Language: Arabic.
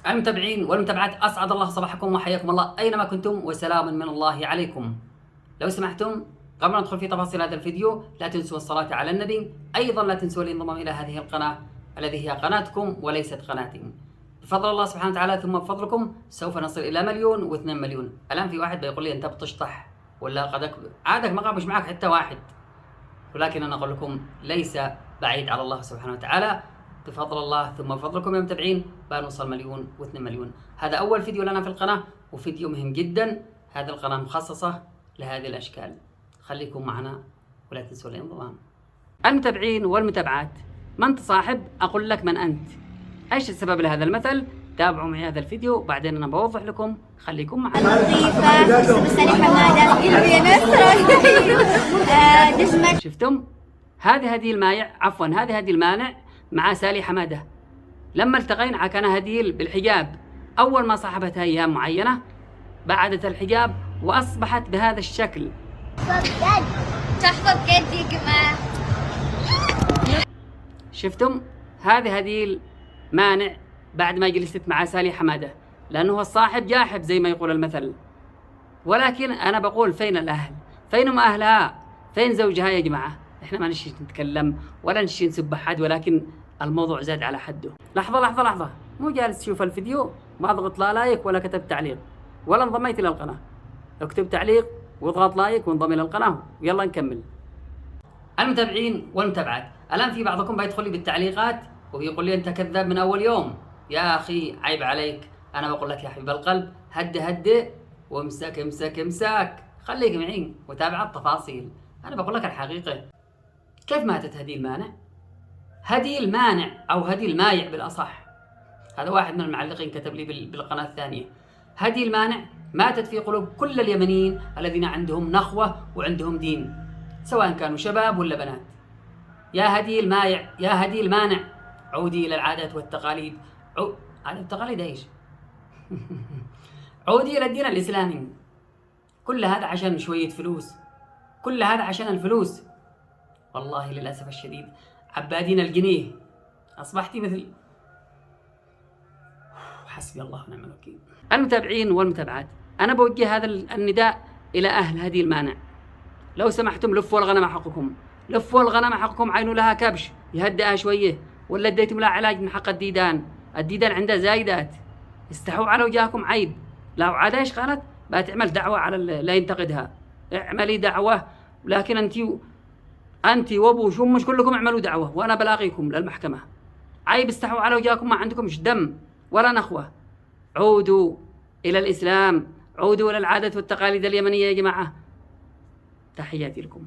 المتابعين والمتابعات، أسعد الله صباحكم وحياكم الله أينما كنتم، وسلام من الله عليكم. لو سمحتم قبل أن ندخل في تفاصيل هذا الفيديو لا تنسوا الصلاة على النبي، أيضا لا تنسوا الانضمام إلى هذه القناة التي هي قناتكم وليست قناتي. بفضل الله سبحانه وتعالى ثم بفضلكم سوف نصل إلى 1,000,000 و2 مليون. الآن في واحد بيقول لي أنت بتشطح ولا قدك عادك ما قابش معك حتى واحد، ولكن أنا أقول لكم ليس بعيد على الله سبحانه وتعالى. بفضل الله ثم بفضلكم يا متابعين بنوصل 1,000,000 و2 مليون. هذا أول فيديو لنا في القناة وفيديو مهم جدا. هذه القناة مخصصة لهذه الأشكال. خليكم معنا ولا تنسوا الانضمام. المتابعين والمتابعات، ما أنت صاحب أقول لك من أنت. إيش السبب لهذا المثل؟ تابعوا معي هذا الفيديو بعدين أنا بوضح لكم. خليكم معنا. شفتم؟ هذه المايع عفوا هذه المانع مع سالي حمادة. لما التقينا كان هديل بالحجاب، أول ما صاحبتها أيام معينة بعدت الحجاب وأصبحت بهذا الشكل. تحفظ جد يا جماعة. شفتم؟ هذه هديل مانع بعد ما جلست مع سالي حمادة، لأنه الصاحب جاحب زي ما يقول المثل. ولكن أنا بقول فين الأهل؟ فين أهلها؟ فين زوجها يا جماعة؟ إحنا ما نشي نتكلم ولا نشي نسب أحد، ولكن الموضوع زاد على حده. لحظة، مو جالس تشوف الفيديو ما ضغط لا لايك ولا كتب تعليق ولا انضميت إلى القناة. اكتب تعليق واضغط لايك وانضم إلى القناة ويلا نكمل. المتابعين والمتابعات، الآن في بعضكم بيدخل لي بالتعليقات وبيقول لي أنت كذاب من أول يوم. يا أخي عيب عليك. أنا بقول لك يا حبيب القلب هدي وامسك خليك معي وتابع التفاصيل. أنا بقول لك الحقيقة. كيف ماتت هدي المانع؟ هدي المانع أو هدي المايع بالأصح، هذا واحد من المعلقين كتب لي بالقناة الثانية. هدي المانع ماتت في قلوب كل اليمنيين الذين عندهم نخوة وعندهم دين، سواء كانوا شباب ولا بنات. يا هدي المايع يا هدي المانع عودي إلى العادات والتقاليد. عادات والتقاليد ايش؟ عودي إلى الدين الإسلامي. كل هذا عشان شوية فلوس، كل هذا عشان الفلوس. والله للأسف الشديد عبادين الجنيه. أصبحتي مثل حسبي الله ونعم الوكيل. المتابعين والمتابعات، أنا بوجه هذا النداء إلى أهل هدي المانع. لو سمحتم لفوا الغنم حقكم، لفوا الغنم حقكم، عينوا لها كبش يهدئها شوية، ولا اديتم لها علاج من حق الديدان عندها زايدات. استحوا على وجهكم عيب. لو عاد ايش قالت؟ بتعمل دعوة على لا ينتقدها. اعملي دعوة، لكن أنت وأبو مش كلكم اعملوا دعوة وأنا بلاغيكم للمحكمة. عيب، استحوا على وجهكم، ما عندكمش دم ولا نخوة. عودوا إلى الإسلام، عودوا إلى العادات والتقاليد اليمنية يا جماعة. تحياتي لكم.